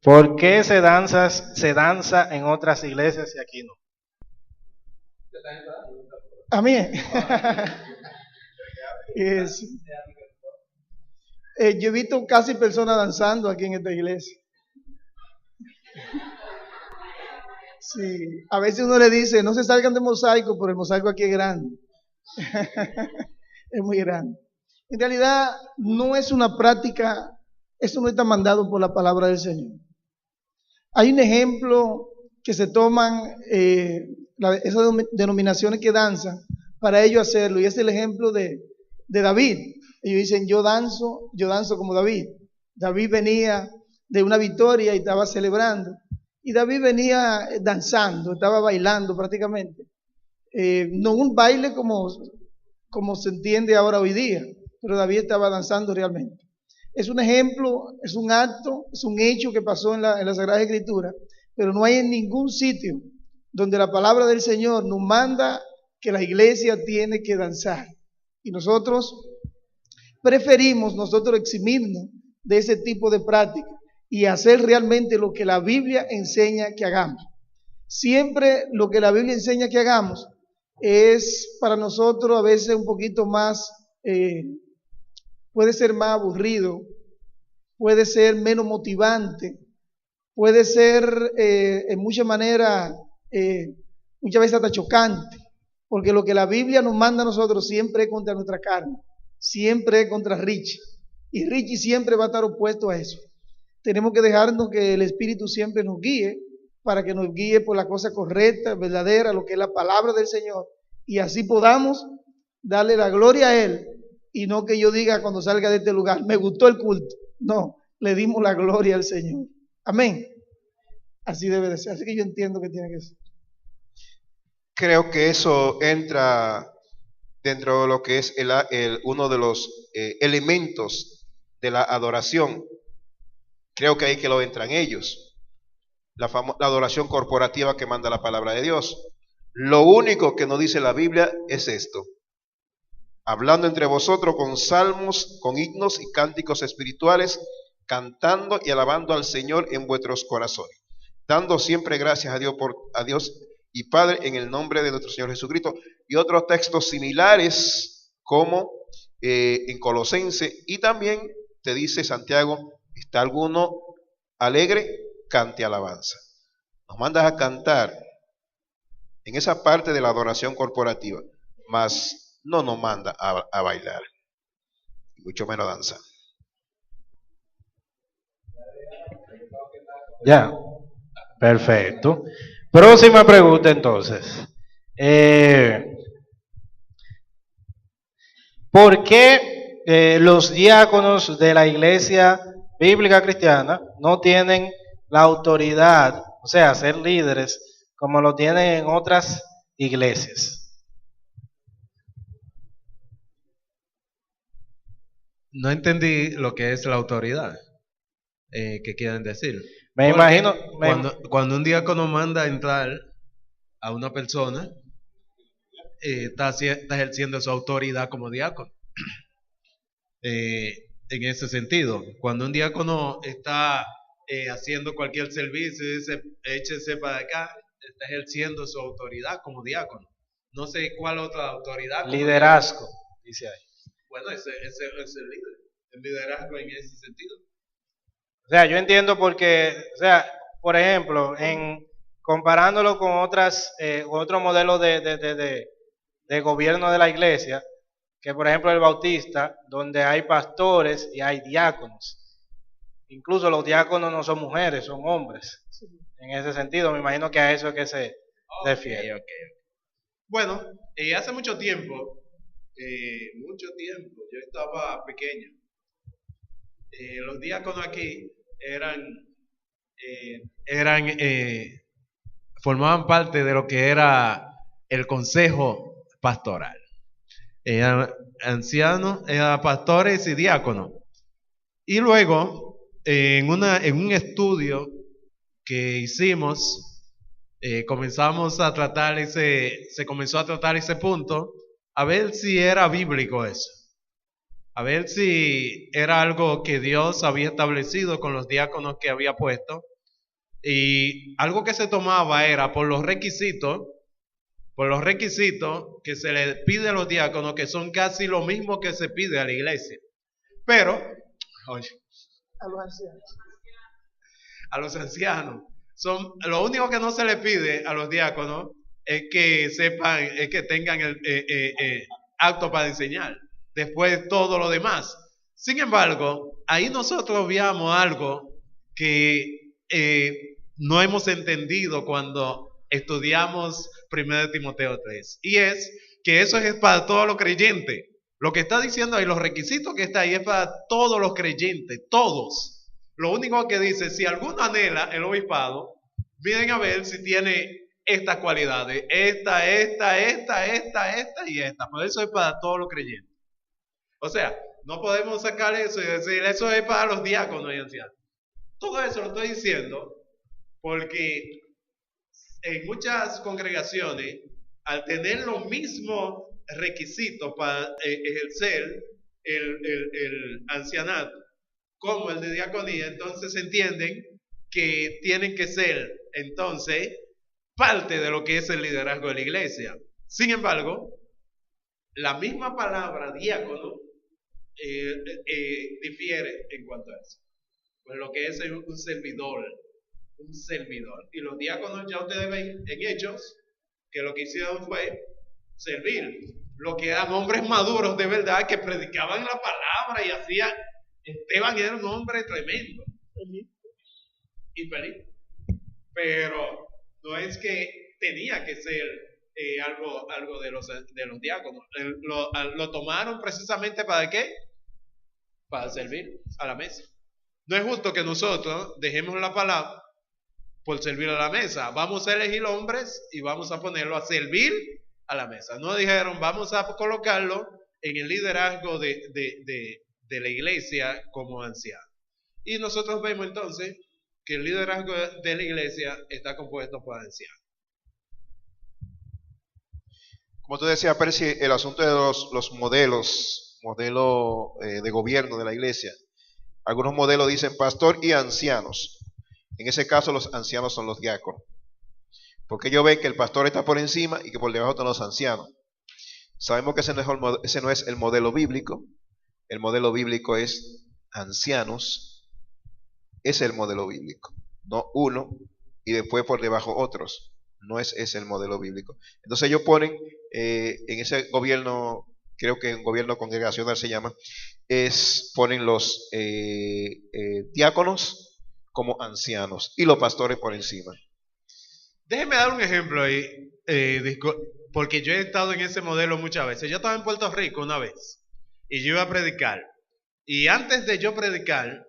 ¿Por qué se danza en otras iglesias y aquí no? A mí. Es- yo he visto casi personas danzando aquí en esta iglesia. Sí, a veces uno le dice, no se salgan de mosaico, pero el mosaico aquí es grande. Es muy grande. En realidad no es una práctica, eso no está mandado por la palabra del Señor. Hay un ejemplo que se toman esas denominaciones que danzan para ellos hacerlo, y es el ejemplo de David. Ellos dicen, yo danzo como David. David venía de una victoria y estaba celebrando. Y David venía danzando, estaba bailando prácticamente. No un baile como se entiende ahora hoy día, pero David estaba danzando realmente. Es un ejemplo, es un acto, es un hecho que pasó en la Sagrada Escritura, pero no hay en ningún sitio donde la palabra del Señor nos manda que la iglesia tiene que danzar. Y nosotros preferimos eximirnos de ese tipo de práctica y hacer realmente lo que la Biblia enseña que hagamos. Siempre lo que la Biblia enseña que hagamos es para nosotros a veces un poquito más, puede ser más aburrido, puede ser menos motivante, puede ser en muchas maneras, muchas veces hasta chocante, porque lo que la Biblia nos manda a nosotros siempre es contra nuestra carne, siempre es contra Richie, y Richie siempre va a estar opuesto a eso. Tenemos que dejarnos que el Espíritu siempre nos guíe, para que nos guíe por la cosa correcta, verdadera, lo que es la palabra del Señor, y así podamos darle la gloria a Él, y no que yo diga cuando salga de este lugar, me gustó el culto. No, le dimos la gloria al Señor. Amén. Así debe de ser. Así que yo entiendo que tiene que ser. Creo que eso entra dentro de lo que es uno de los elementos de la adoración. Creo que ahí que lo entran ellos. La adoración corporativa que manda la palabra de Dios. Lo único que nos dice la Biblia es esto: hablando entre vosotros con salmos, con himnos y cánticos espirituales, cantando y alabando al Señor en vuestros corazones, dando siempre gracias a Dios y Padre en el nombre de nuestro Señor Jesucristo. Y otros textos similares como en Colosense, y también te dice Santiago, ¿está alguno alegre? Cante alabanza. Nos mandas a cantar en esa parte de la adoración corporativa, mas no nos manda a bailar, mucho menos a danzar. Ya, perfecto. Próxima pregunta entonces. ¿Por qué los diáconos de la iglesia bíblica cristiana no tienen la autoridad, o sea, ser líderes, como lo tienen en otras iglesias? No entendí lo que es la autoridad. ¿Qué quieren decir? Me Porque imagino, cuando un diácono manda a entrar a una persona, está ejerciendo su autoridad como diácono. En ese sentido, cuando un diácono está haciendo cualquier servicio y dice, échese para acá, está ejerciendo su autoridad como diácono. No sé cuál otra autoridad. liderazgo, dice ahí. Bueno, ese es el líder, el liderazgo en ese sentido. O sea, yo entiendo porque, o sea, por ejemplo, comparándolo con otro modelo de gobierno de la iglesia, que por ejemplo el bautista, donde hay pastores y hay diáconos. Incluso los diáconos no son mujeres, son hombres. En ese sentido, me imagino que a eso es que se refiere. Okay. Bueno, hace mucho tiempo, yo estaba pequeño. Los diáconos aquí formaban parte de lo que era el consejo pastoral. Eran ancianos, eran pastores y diáconos. Y luego, en un estudio que hicimos, se comenzó a tratar ese punto, a ver si era bíblico eso. a ver si era algo que Dios había establecido con los diáconos que había puesto. Y algo que se tomaba era por los requisitos que se le pide a los diáconos, que son casi lo mismo que se pide a la iglesia. Pero, oye, A los ancianos. a los ancianos, lo único que no se le pide a los diáconos es que sepan, es que tengan el acto para enseñar. Después todo lo demás. Sin embargo, ahí nosotros veamos algo que no hemos entendido cuando estudiamos 1 Timoteo 3. Y es que eso es para todos los creyentes. Lo que está diciendo ahí, los requisitos que está ahí es para todos los creyentes, todos. Lo único que dice, si alguno anhela el obispado, vienen a ver si tiene estas cualidades, esta y esta. Por eso es para todos los creyentes. O sea, no podemos sacar eso y decir, eso es para los diáconos y ancianos. Todo eso lo estoy diciendo porque en muchas congregaciones, al tener los mismos requisitos para ejercer el ancianato como el de diaconía, entonces entienden que tienen que ser entonces parte de lo que es el liderazgo de la iglesia. Sin embargo, la misma palabra diácono difiere en cuanto a eso. Pues lo que es un servidor. Y los diáconos ya ustedes ven en Hechos que lo que hicieron fue servir. Lo que eran hombres maduros de verdad que predicaban la palabra y hacían. Esteban era un hombre tremendo y feliz. Pero no es que tenía que ser algo de los diáconos. Lo tomaron precisamente ¿para qué? Para servir a la mesa. No es justo que nosotros dejemos la palabra por servir a la mesa. Vamos a elegir hombres y vamos a ponerlo a servir a la mesa. No dijeron, vamos a colocarlo en el liderazgo de la iglesia como anciano. Y nosotros vemos entonces que el liderazgo de la iglesia está compuesto por ancianos. Como tú decías, Percy, el asunto de los modelos de gobierno de la iglesia. Algunos modelos dicen pastor y ancianos. En ese caso los ancianos son los diáconos. Porque ellos ven que el pastor está por encima y que por debajo están los ancianos. Sabemos que ese no es el modelo bíblico. El modelo bíblico es ancianos. Ese es el modelo bíblico. No uno y después por debajo otros. No es ese el modelo bíblico. Entonces ellos ponen en ese gobierno, creo que en gobierno congregacional se llama, ponen los diáconos como ancianos y los pastores por encima. Déjenme dar un ejemplo ahí, porque yo he estado en ese modelo muchas veces. Yo estaba en Puerto Rico una vez y yo iba a predicar. Y antes de yo predicar,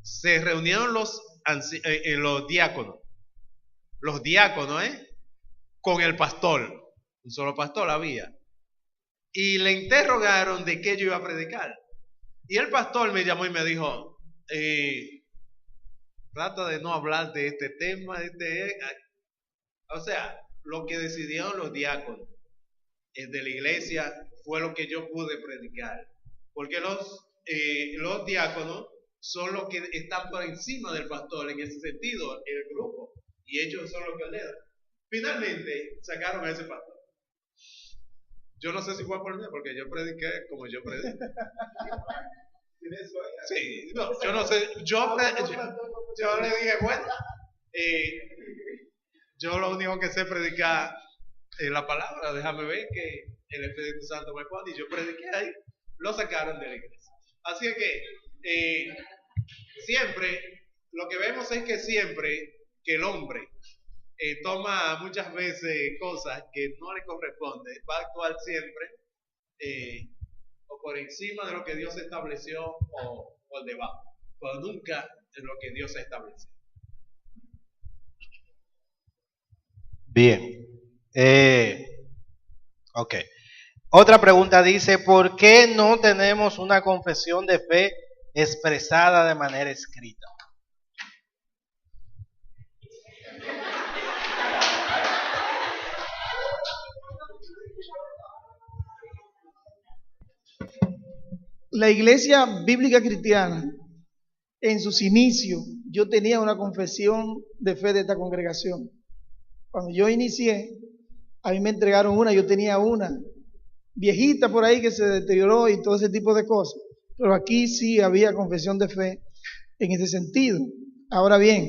se reunieron los diáconos. Los diáconos, con el pastor. Un solo pastor había. Y le interrogaron de qué yo iba a predicar. Y el pastor me llamó y me dijo, trata de no hablar de este tema. O sea, lo que decidieron los diáconos de la iglesia fue lo que yo pude predicar. Porque los diáconos son los que están por encima del pastor en ese sentido, el grupo. Y ellos son los que lideran. Finalmente sacaron a ese pastor. Yo no sé si fue por mí, porque yo prediqué como yo prediqué. Sí, no, yo no sé. Yo le dije, bueno, yo lo único que sé predicar es la palabra. Déjame ver que el Espíritu Santo me pone. Y yo prediqué ahí. Lo sacaron de la iglesia. Así que siempre, lo que vemos es que siempre que el hombre toma muchas veces cosas que no le corresponden, va a actuar siempre o por encima de lo que Dios estableció o por debajo, pero nunca de lo que Dios estableció. Bien. Ok. Otra pregunta dice, ¿por qué no tenemos una confesión de fe expresada de manera escrita? La iglesia bíblica cristiana, en sus inicios, yo tenía una confesión de fe de esta congregación. Cuando yo inicié, a mí me entregaron una, yo tenía una viejita por ahí que se deterioró y todo ese tipo de cosas. Pero aquí sí había confesión de fe en ese sentido. Ahora bien,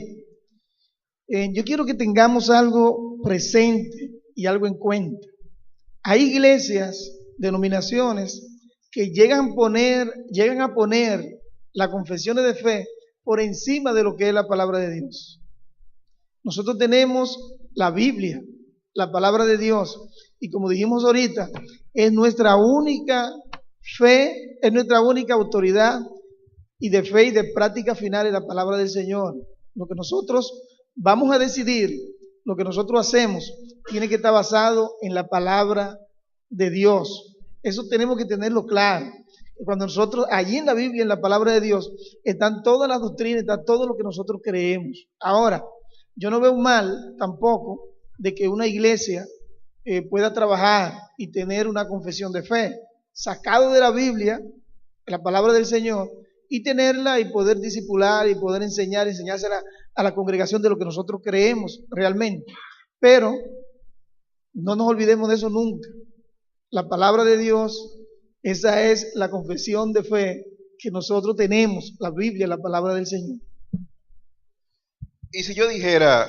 yo quiero que tengamos algo presente y algo en cuenta. Hay iglesias, denominaciones, que llegan a poner las confesiones de fe por encima de lo que es la palabra de Dios. Nosotros tenemos la Biblia, la palabra de Dios, y como dijimos ahorita, es nuestra única fe, es nuestra única autoridad y de fe y de práctica final en la palabra del Señor. Lo que nosotros vamos a decidir, lo que nosotros hacemos, tiene que estar basado en la palabra de Dios. Eso tenemos que tenerlo claro. Cuando nosotros, allí en la Biblia, en la palabra de Dios, están todas las doctrinas, está todo lo que nosotros creemos. Ahora, yo no veo mal tampoco de que una iglesia pueda trabajar y tener una confesión de fe, sacado de la Biblia, la palabra del Señor, y tenerla y poder discipular y poder enseñársela a la congregación de lo que nosotros creemos realmente. Pero no nos olvidemos de eso nunca. La palabra de Dios, esa es la confesión de fe que nosotros tenemos, la Biblia, la palabra del Señor. Y si yo dijera,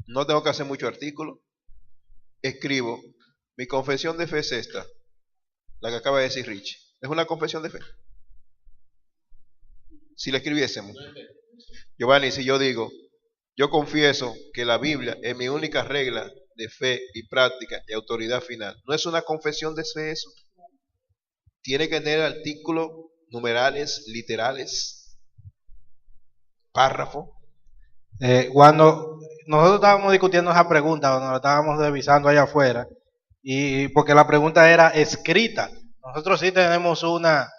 no tengo que hacer mucho artículo, escribo, mi confesión de fe es esta, la que acaba de decir Rich, ¿es una confesión de fe? Si la escribiésemos, Giovanni, si yo digo, yo confieso que la Biblia es mi única regla de fe y práctica y autoridad final, ¿no es una confesión de fe eso? Tiene que tener artículos, numerales, literales, párrafo. Cuando nosotros estábamos discutiendo esa pregunta, cuando la estábamos revisando allá afuera, y porque la pregunta era escrita, nosotros sí tenemos una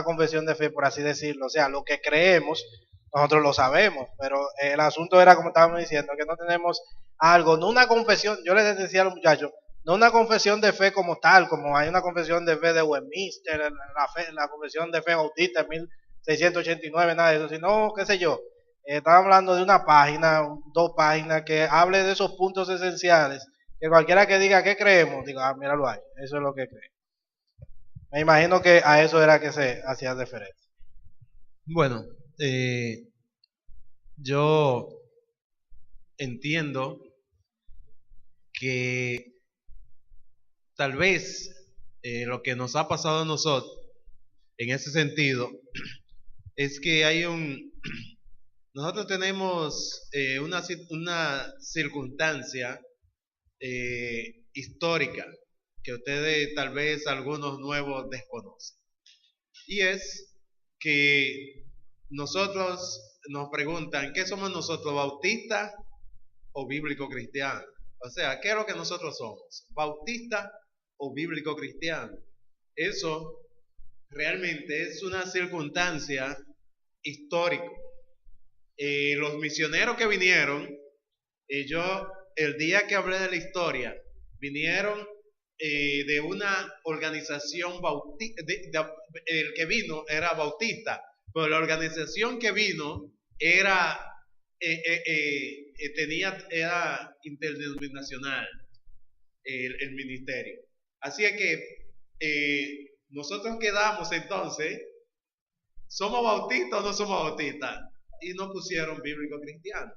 confesión de fe, por así decirlo, o sea, lo que creemos, nosotros lo sabemos, pero el asunto era, como estábamos diciendo, que no tenemos algo, no una confesión, yo les decía a los muchachos, no una confesión de fe como tal, como hay una confesión de fe de Westminster, la confesión de fe bautista en 1689, nada de eso, sino, qué sé yo, estaba hablando de una página, 2 páginas, que hable de esos puntos esenciales, que cualquiera que diga qué creemos, diga, míralo ahí, eso es lo que cree. Me imagino que a eso era que se hacía referencia. Bueno, yo entiendo que tal vez lo que nos ha pasado a nosotros en ese sentido es que nosotros tenemos una circunstancia histórica que ustedes tal vez algunos nuevos desconocen. Y es que nosotros nos preguntan, ¿qué somos nosotros, bautistas o bíblico cristianos? O sea, ¿qué es lo que nosotros somos? ¿Bautista o bíblico cristiano? Eso realmente es una circunstancia histórica. Los misioneros que vinieron, yo el día que hablé de la historia, vinieron de una organización bautista, el que vino era bautista, pero la organización que vino era interdenominacional el ministerio. Así es que nosotros quedamos entonces, ¿somos bautistas o no somos bautistas? Y nos pusieron bíblico cristiano.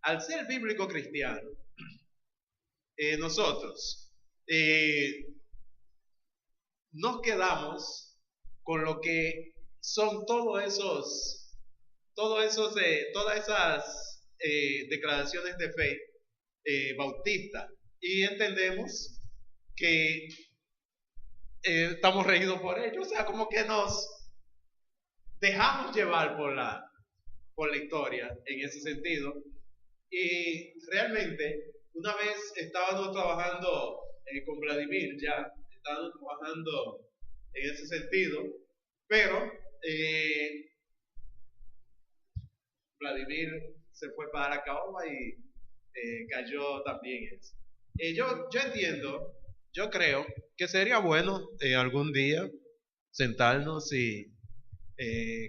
Al ser bíblico cristiano, nosotros nos quedamos con lo que son todas esas declaraciones de fe bautista, y entendemos que estamos regidos por ello, o sea, como que nos dejamos llevar por la historia en ese sentido. Y realmente una vez estábamos trabajando con Vladimir, ya estábamos trabajando en ese sentido, pero Vladimir se fue para la caoba y cayó también eso. Yo entiendo yo creo que sería bueno algún día sentarnos y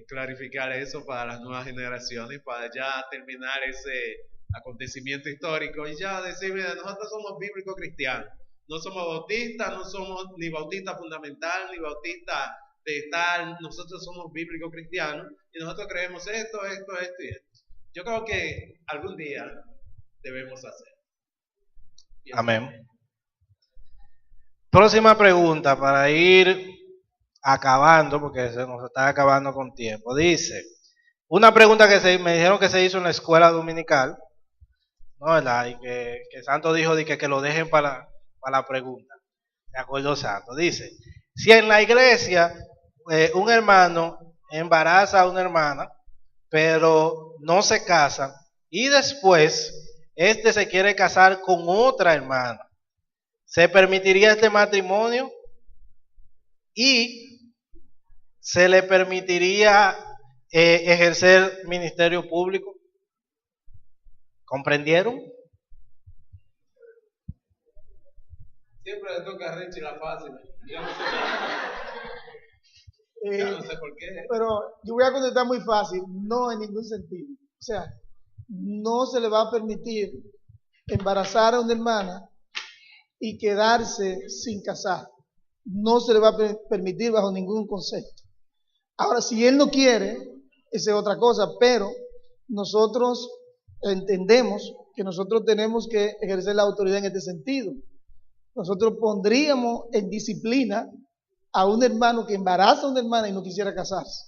clarificar eso para las nuevas generaciones, para ya terminar ese acontecimiento histórico y ya decir, mira, nosotros somos bíblicos cristianos, no somos bautistas, no somos ni bautistas fundamental, ni bautistas de tal, nosotros somos bíblicos cristianos y nosotros creemos esto y esto. Yo creo que algún día debemos hacer. Amén. Próxima pregunta para ir acabando, porque se nos está acabando con tiempo. Dice, una pregunta que me dijeron que se hizo en la escuela dominical, ¿no? ¿Verdad? Y que Santo dijo de que lo dejen para la pregunta. De acuerdo, Santo. Dice, si en la iglesia un hermano embaraza a una hermana, pero no se casan, y después se quiere casar con otra hermana, ¿se permitiría este matrimonio? Y se le permitiría ejercer ministerio público. ¿Comprendieron? Siempre le toca a Richie la fácil. Yo no sé por qué. Pero yo voy a contestar muy fácil, no en ningún sentido. O sea, no se le va a permitir embarazar a una hermana y quedarse sin casar. No se le va a permitir bajo ningún concepto. Ahora, si él no quiere, esa es otra cosa, pero nosotros entendemos que nosotros tenemos que ejercer la autoridad en este sentido. Nosotros pondríamos en disciplina a un hermano que embaraza a una hermana y no quisiera casarse.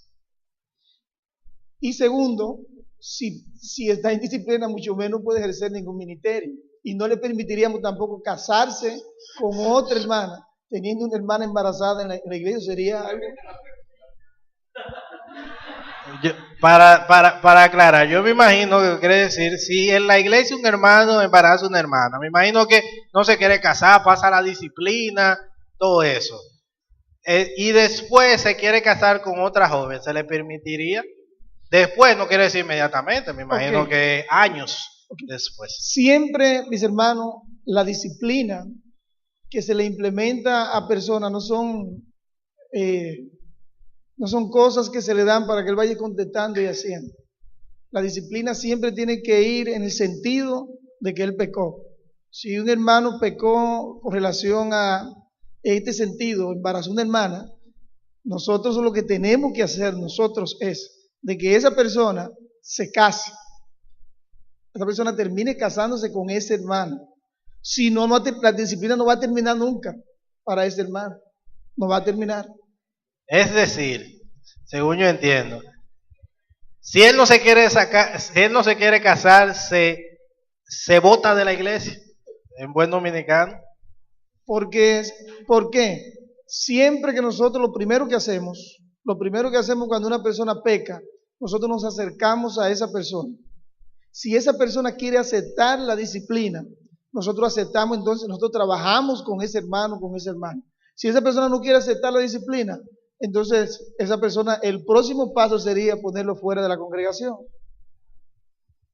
Y segundo, si está en disciplina, mucho menos puede ejercer ningún ministerio. Y no le permitiríamos tampoco casarse con otra hermana, teniendo una hermana embarazada en la iglesia. Sería algo... Para aclarar, yo me imagino que quiere decir, si en la iglesia un hermano embaraza a una hermana, me imagino que no se quiere casar, pasa la disciplina, todo eso. Y después se quiere casar con otra joven, ¿se le permitiría? Después no quiere decir inmediatamente, me imagino que años después. Siempre, mis hermanos, la disciplina que se le implementa a personas no son cosas que se le dan para que él vaya contestando y haciendo. La disciplina siempre tiene que ir en el sentido de que él pecó. Si un hermano pecó con relación a este sentido, embarazó a una hermana, nosotros lo que tenemos que hacer nosotros es de que esa persona se case. Esa persona termine casándose con ese hermano. Si no, la disciplina no va a terminar nunca para ese hermano. No va a terminar. Es decir, según yo entiendo, si él no se quiere casar, se bota de la iglesia, en buen dominicano. ¿Por qué? Siempre que nosotros lo primero que hacemos cuando una persona peca, nosotros nos acercamos a esa persona. Si esa persona quiere aceptar la disciplina, nosotros aceptamos, entonces nosotros trabajamos con ese hermano, con esa hermana. Si esa persona no quiere aceptar la disciplina, entonces esa persona, el próximo paso sería ponerlo fuera de la congregación.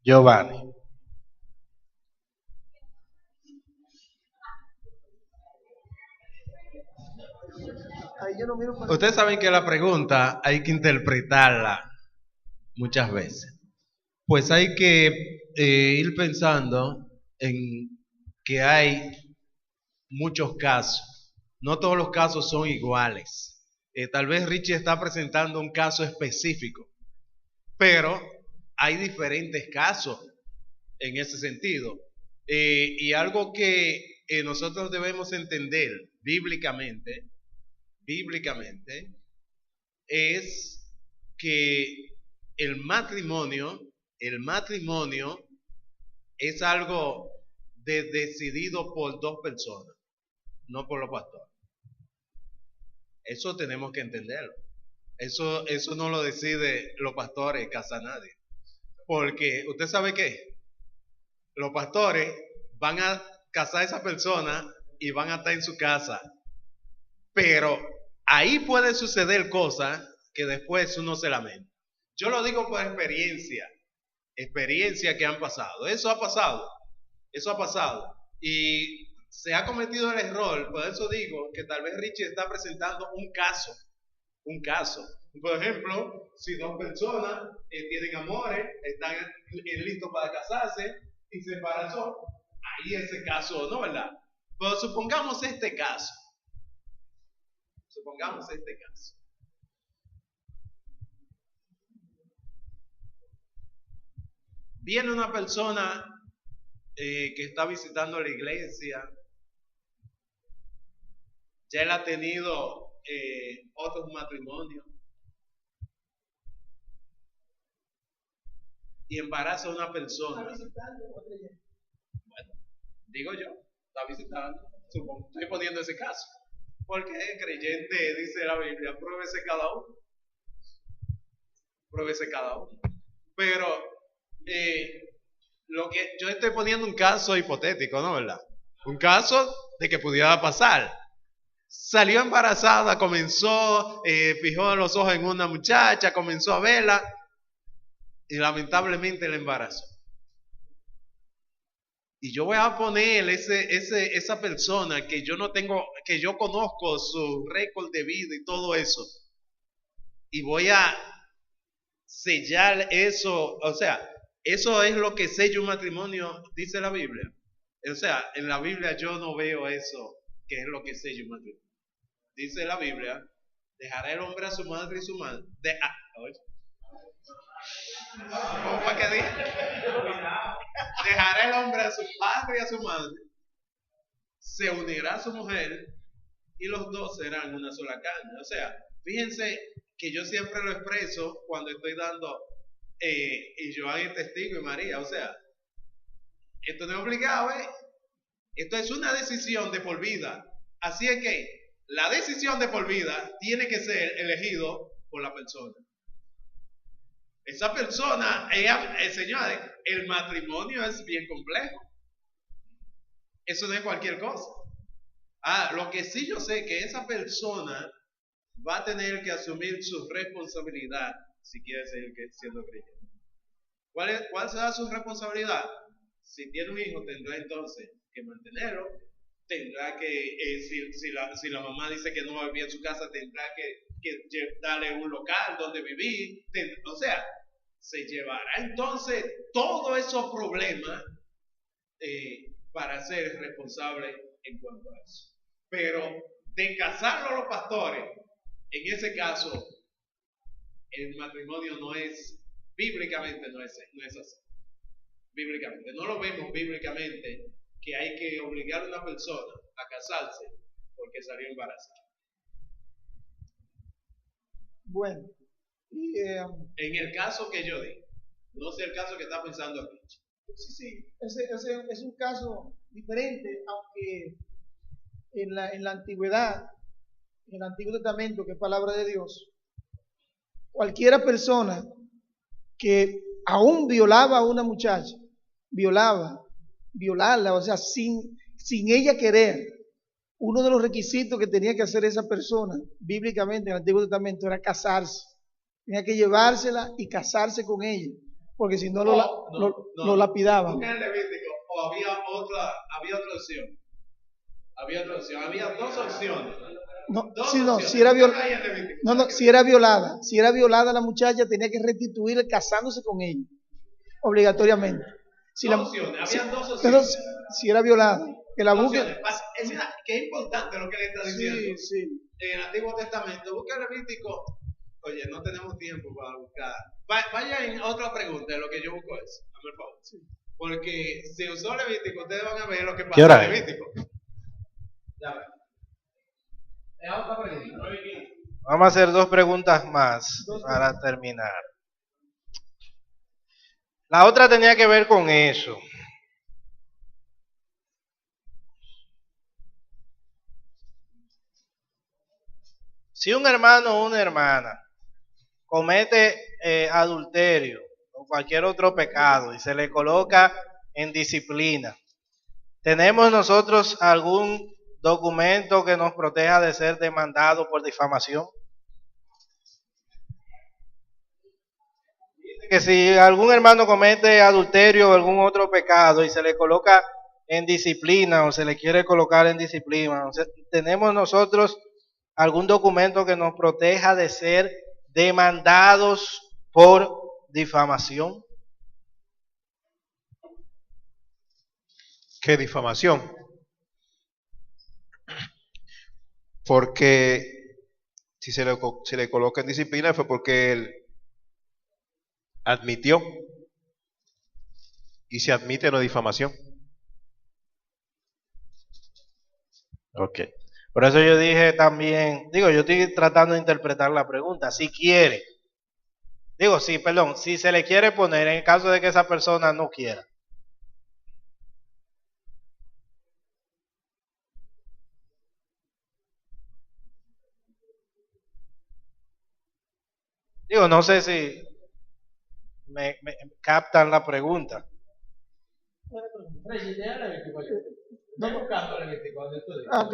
Giovanni. Ustedes saben que la pregunta hay que interpretarla muchas veces. Pues hay que ir pensando en que hay muchos casos. No todos los casos son iguales. Tal vez Richie está presentando un caso específico, pero hay diferentes casos en ese sentido. Y algo que nosotros debemos entender bíblicamente es que el matrimonio es algo decidido por dos personas, no por los pastores. Eso tenemos que entenderlo. Eso no lo decide los pastores, casa nadie. Porque usted sabe que los pastores van a casar a esa persona y van a estar en su casa. Pero ahí puede suceder cosas que después uno se lamenta. Yo lo digo por experiencia que han pasado. Eso ha pasado. Y se ha cometido el error, por eso digo que tal vez Richie está presentando un caso. Por ejemplo, si dos personas tienen amores, están listos para casarse y se embarazó, ahí ese caso, ¿no, verdad? Pero supongamos este caso. Viene una persona que está visitando la iglesia, ya él ha tenido otros matrimonios y embaraza a una persona. Bueno, digo yo, está visitando, supongo, estoy poniendo ese caso, porque es creyente, dice la Biblia, pruébese cada uno. Pero lo que yo estoy poniendo un caso hipotético, ¿no, verdad? Un caso de que pudiera pasar. Salió embarazada, comenzó, fijó los ojos en una muchacha, comenzó a verla y lamentablemente la embarazó. Y yo voy a poner esa persona que yo no tengo, que yo conozco su récord de vida y todo eso, y voy a sellar eso. O sea, eso es lo que sella un matrimonio, dice la Biblia. O sea, en la Biblia yo no veo eso, que es lo que sella un matrimonio. Dice la Biblia, dejará el hombre a su madre y su madre. ¿Cómo fue que dije? Dejará el hombre a su padre y a su madre, se unirá a su mujer y los dos serán una sola carne. O sea, fíjense que yo siempre lo expreso cuando estoy dando, y Joan es testigo y María, o sea, esto no es obligado, esto es una decisión de por vida. Así es que la decisión de por vida tiene que ser elegido por la persona. Esa persona, señores, el matrimonio es bien complejo. Eso no es cualquier cosa. Lo que sí yo sé que esa persona va a tener que asumir su responsabilidad si quiere seguir siendo creyente. ¿Cuál será su responsabilidad? Si tiene un hijo, tendrá entonces que mantenerlo. Tendrá que, si la mamá dice que no va a vivir en su casa, tendrá que darle un local donde vivir. O sea, se llevará entonces todos esos problemas para ser responsable en cuanto a eso. Pero de casarlo a los pastores, en ese caso, el matrimonio no es, bíblicamente no es así. Bíblicamente, no lo vemos bíblicamente que hay que obligar a una persona a casarse porque salió embarazada. Bueno, en el caso que yo di, no sé el caso que está pensando aquí. Sí, ese es un caso diferente, aunque en la antigüedad, en el Antiguo Testamento, que es palabra de Dios, cualquiera persona que aún violaba a una muchacha, violarla, o sea, sin ella querer, uno de los requisitos que tenía que hacer esa persona, bíblicamente en el Antiguo Testamento, era casarse. Tenía que llevársela y casarse con ella, porque si no lo lapidaban. ¿En el Levítico o había otra opción? Había dos opciones. Si era violada la muchacha, tenía que restituirla casándose con ella, obligatoriamente. Habían dos opciones. Si era violada, que la busquen. Qué importante lo que le está diciendo. Sí. En el Antiguo Testamento, busca el Levítico. Oye, no tenemos tiempo para buscar. Vaya en otra pregunta, lo que yo busco es, por favor. Sí. Porque si usó Levítico, ustedes van a ver lo que pasa en Levítico. Ya ven. Es otra pregunta. Vamos a hacer dos preguntas más para terminar. La otra tenía que ver con eso. Si un hermano o una hermana comete adulterio o cualquier otro pecado y se le coloca en disciplina, ¿tenemos nosotros algún documento que nos proteja de ser demandado por difamación? Que si algún hermano comete adulterio o algún otro pecado y se le coloca en disciplina o se le quiere colocar en disciplina, o sea, ¿tenemos nosotros algún documento que nos proteja de ser demandados por difamación? ¿Qué difamación? Porque si se le coloca en disciplina fue porque él admitió, y se admite no difamación. Ok. Por eso yo dije también, digo, yo estoy tratando de interpretar la pregunta, si quiere, digo, sí, perdón, si se le quiere poner en el caso de que esa persona no quiera. Digo, no sé si me captan la pregunta. Ah, ok.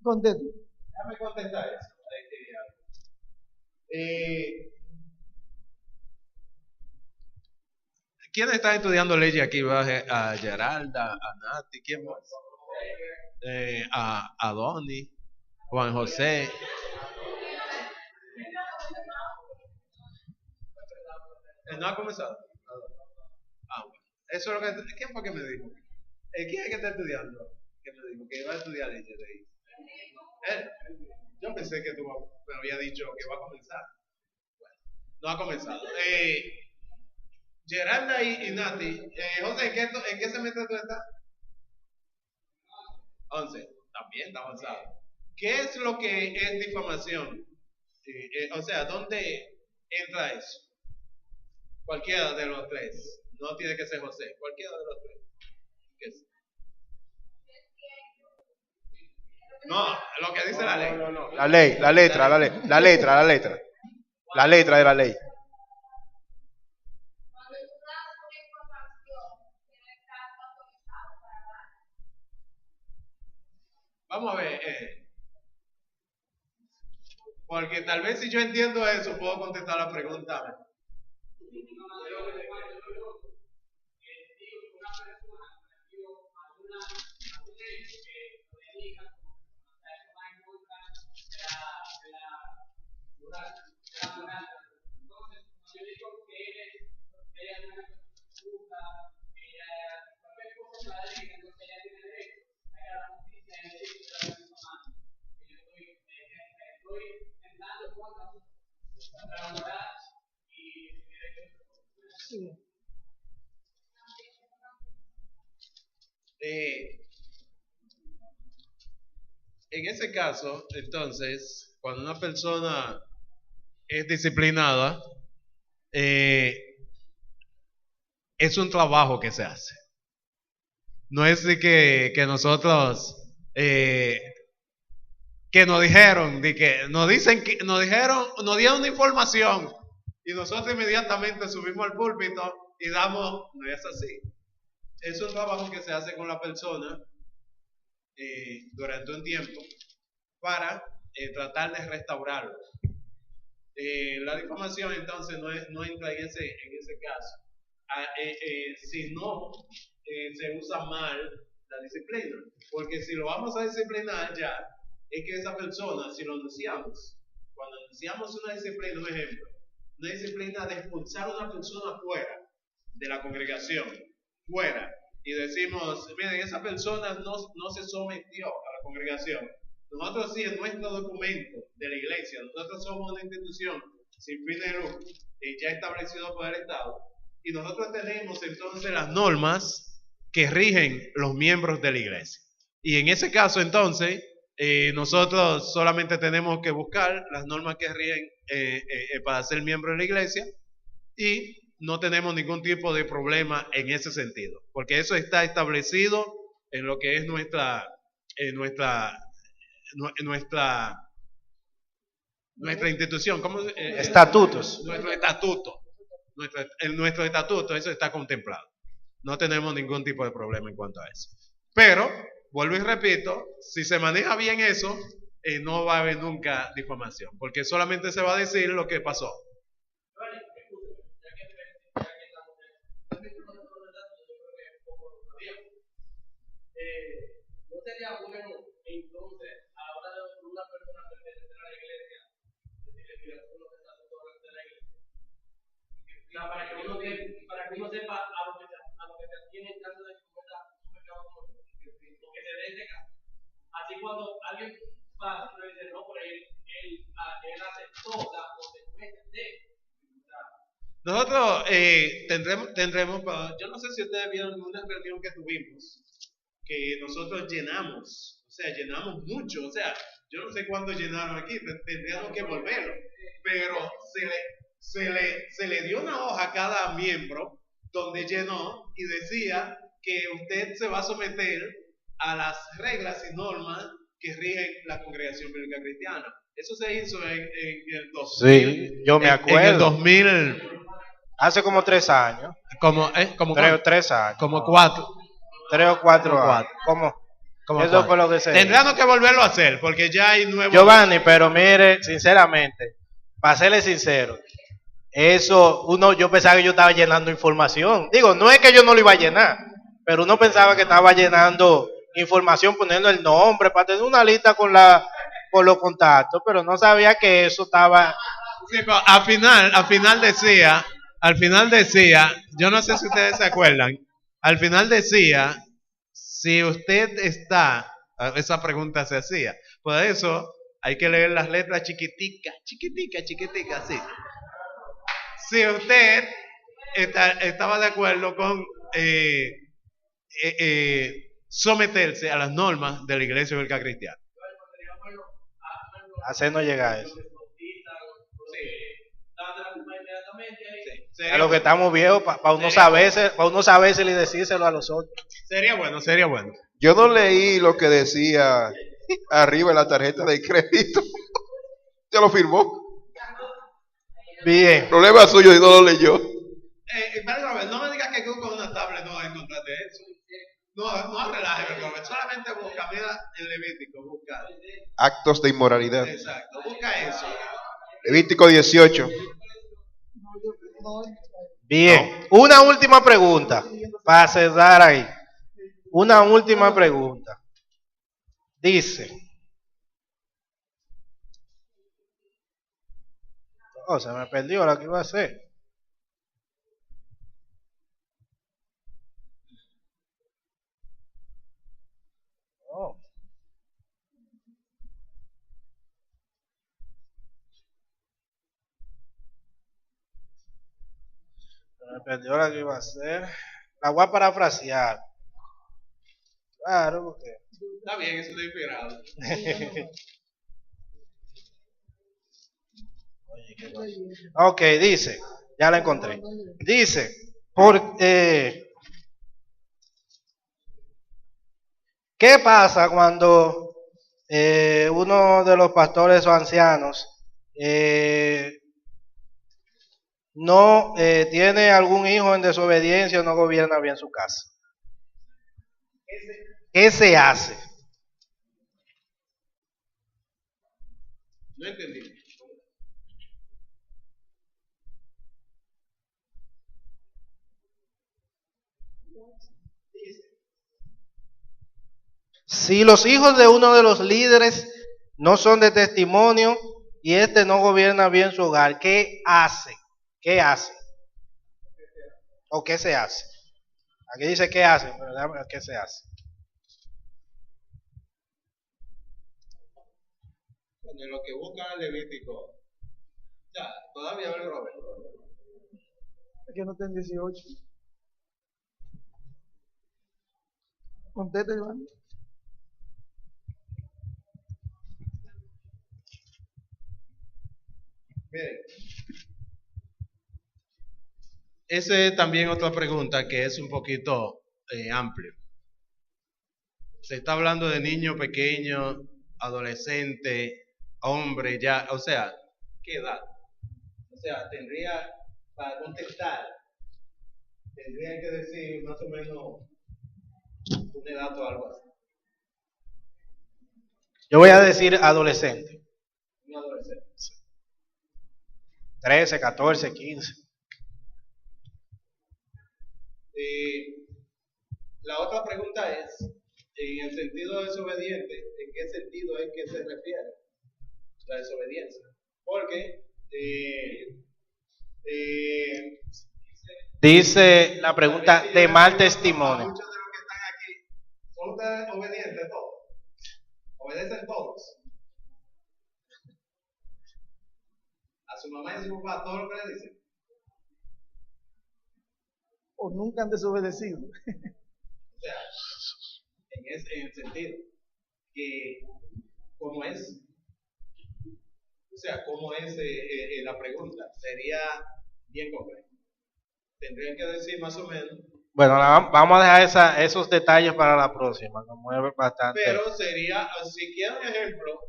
Contesto. Déjame contestar eso. ¿Quién está estudiando leyes aquí? A Geralda, a Nati, ¿quién más? A Donny, Juan José. ¿No ha comenzado? Bueno. Eso es lo que... ¿Quién fue que me dijo? ¿Quién es que está estudiando? Que me dijo que iba a estudiar leyes de ahí. Yo pensé que tú me habías dicho que va a comenzar. Bueno, no ha comenzado. Geralda y Nati. José, ¿en qué semestre tú estás? 11. También está avanzado. ¿Qué es lo que es difamación? O sea, ¿dónde entra eso? Cualquiera de los tres. No tiene que ser José. Cualquiera de los tres. ¿Qué es? No, lo que dice la ley. No. La ley, la letra de la ley. Vamos a ver. Porque tal vez si yo entiendo eso, puedo contestar la pregunta. En ese caso, entonces, cuando una persona es disciplinada, es un trabajo que se hace. No es de que nosotros, que nos dijeron, nos dieron una información y nosotros inmediatamente subimos al púlpito y damos, no es así. Es un trabajo que se hace con la persona durante un tiempo para tratar de restaurarlo. La difamación entonces no entra en ese caso. Si no se usa mal la disciplina, porque si lo vamos a disciplinar ya, es que esa persona, si lo anunciamos, cuando anunciamos una disciplina, un ejemplo, una disciplina de expulsar a una persona fuera de la congregación, fuera, y decimos, miren, esa persona no se sometió a la congregación. Nosotros sí, en nuestro documento de la iglesia, nosotros somos una institución sin fin de lucro, ya establecido por el Estado, y nosotros tenemos entonces las normas que rigen los miembros de la iglesia. Y en ese caso entonces, nosotros solamente tenemos que buscar las normas que rigen para ser miembro de la iglesia y no tenemos ningún tipo de problema en ese sentido, porque eso está establecido en lo que es nuestra institución, Estatutos. Nuestro estatuto. Nuestro estatuto, eso está contemplado. No tenemos ningún tipo de problema en cuanto a eso. Pero, vuelvo y repito, si se maneja bien eso, no va a haber nunca difamación, porque solamente se va a decir lo que pasó. para que uno sepa a lo que se atiene en caso de que cometa un pecado como que se dé este caso. Así cuando alguien pasa, uno dice, no, por él aceptó la consecuencia de. Nosotros tendremos, yo no sé si ustedes vieron una reunión que tuvimos, que nosotros llenamos, o sea, llenamos mucho, o sea, yo no sé cuánto llenaron aquí, tendríamos que volverlo, pero se le dio una hoja a cada miembro donde llenó y decía que usted se va a someter a las reglas y normas que rigen la Congregación Bíblica Cristiana. Eso se hizo en el 2000. Sí, yo me En el acuerdo. 2000. Hace como 3 años. Como 3 años. como 4. 3 o 4 Como años. Como Eso 4. fue lo que se Tendríamos que volverlo a hacer porque ya hay nuevos. Giovanni, pero mire, sinceramente, para serle sincero, yo pensaba que yo estaba llenando información. Digo, no es que yo no lo iba a llenar, pero uno pensaba que estaba llenando información, poniendo el nombre, para tener una lista con los contactos, pero no sabía que eso estaba. Sí, pero al final decía, yo no sé si ustedes se acuerdan, al final decía, si usted está, esa pregunta se hacía, por eso hay que leer las letras chiquiticas, sí. Si usted estaba de acuerdo con someterse a las normas de la Iglesia Bíblica Cristiana. Hacernos llegar a eso. Sí. A lo que estamos viejos, para uno saberse y decírselo a los otros. Sería bueno. Yo no leí lo que decía arriba en la tarjeta de crédito. Ya lo firmó. Bien. Problema suyo si no lo leyó. No me digas que tú con una tablet no encontraste eso. No relajes, solamente busca, mira el Levítico, busca. Actos de inmoralidad. Exacto, busca eso. Levítico 18. Bien. Una última pregunta, para cerrar ahí. Una última pregunta. Dice. Oh, se me perdió la que iba a hacer. Oh. Se me perdió la que iba a hacer. La voy a parafrasear. Claro, porque. Está bien, eso está inspirado. Ok, dice, ya la encontré. Dice, ¿qué pasa cuando uno de los pastores o ancianos no tiene algún hijo en desobediencia o no gobierna bien su casa? ¿Qué se hace? No entendí. Si los hijos de uno de los líderes no son de testimonio y este no gobierna bien su hogar, ¿qué hace? ¿Qué hace? ¿O qué se hace? Aquí dice qué hace, pero déjame ver qué se hace. En lo que busca el Levítico. Ya, todavía vale, Robert. Es que no está en 18. Contesta, Iván. Miren, esa es también otra pregunta que es un poquito amplio. Se está hablando de niño pequeño, adolescente, hombre ya, o sea, ¿qué edad? O sea, tendría, para contestar, tendría que decir más o menos una edad o algo así. Yo voy a decir adolescente. Un adolescente. 13, 14, 15. La otra pregunta es, en el sentido desobediente, ¿en qué sentido es que se refiere la desobediencia? Porque Dice la pregunta de mal testimonio. Muchos de los que están aquí son ustedes obedientes todos. Obedecen todos. A su mamá y a su papá, todo lo que le dicen. O nunca han desobedecido. O sea, en el sentido que, ¿cómo es? O sea, ¿cómo es la pregunta? Sería bien concreta. Tendrían que decir más o menos. Bueno, vamos a dejar esos detalles para la próxima, como es bastante. Pero sería, si quieren un ejemplo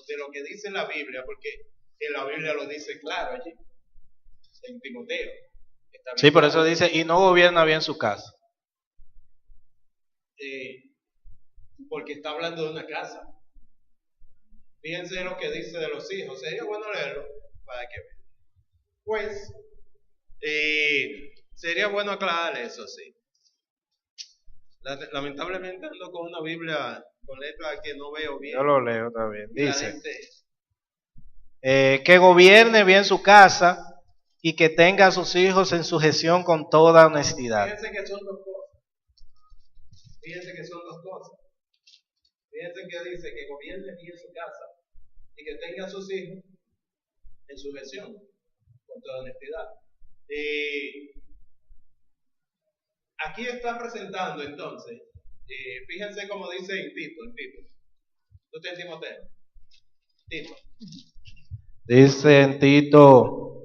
de lo que dice la Biblia, porque en la Biblia lo dice claro allí, en Timoteo. Sí, por eso dice, y no gobierna bien su casa. Porque está hablando de una casa. Fíjense lo que dice de los hijos. Sería bueno leerlo para que vean. Pues, sería bueno aclarar eso, sí. Lamentablemente ando con una Biblia con letras que no veo bien. Yo lo leo también. Y la Dice, gente, que gobierne bien su casa y que tenga a sus hijos en sujeción con toda honestidad. Fíjense que son dos cosas. Fíjense que dice que gobierne bien su casa y que tenga a sus hijos en sujeción con toda honestidad. Aquí está presentando entonces, fíjense cómo dice en Tito. ¿Tú estás en Timoteo? Tito. Dice en Tito,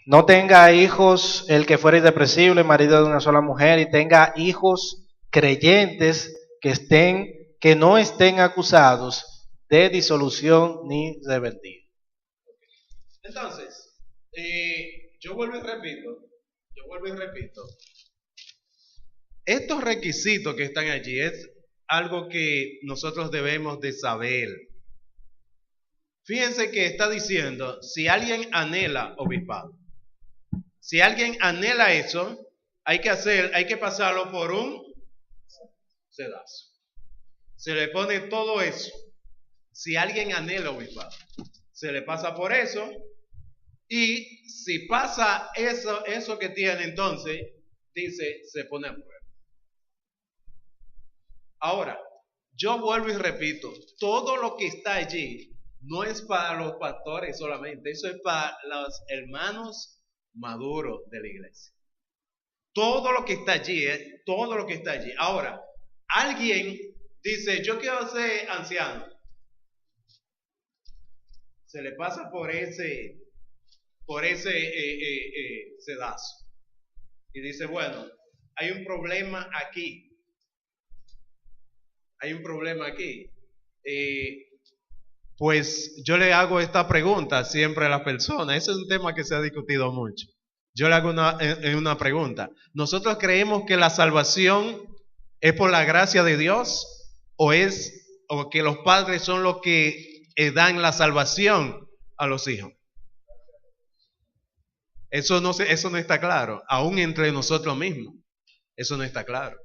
no tenga hijos el que fuera irrepresible, marido de una sola mujer, y tenga hijos creyentes que no estén acusados de disolución ni rebeldía. Entonces, yo vuelvo y repito, estos requisitos que están allí es algo que nosotros debemos de saber. Fíjense que está diciendo, si alguien anhela obispado, si alguien anhela eso, hay que pasarlo por un sedazo. Se le pone todo eso. Si alguien anhela obispado, se le pasa por eso. Y si pasa eso que tiene, entonces, dice, se pone a prueba. Ahora, yo vuelvo y repito, todo lo que está allí no es para los pastores solamente, eso es para los hermanos maduros de la iglesia. Todo lo que está allí, todo lo que está allí. Ahora, alguien dice, yo quiero ser anciano. Se le pasa por ese sedazo. Y dice, bueno, hay un problema aquí. Pues yo le hago esta pregunta siempre a las personas. Ese es un tema que se ha discutido mucho. Yo le hago una pregunta. ¿Nosotros creemos que la salvación es por la gracia de Dios o que los padres son los que dan la salvación a los hijos? Eso no está claro, aún entre nosotros mismos. Eso no está claro.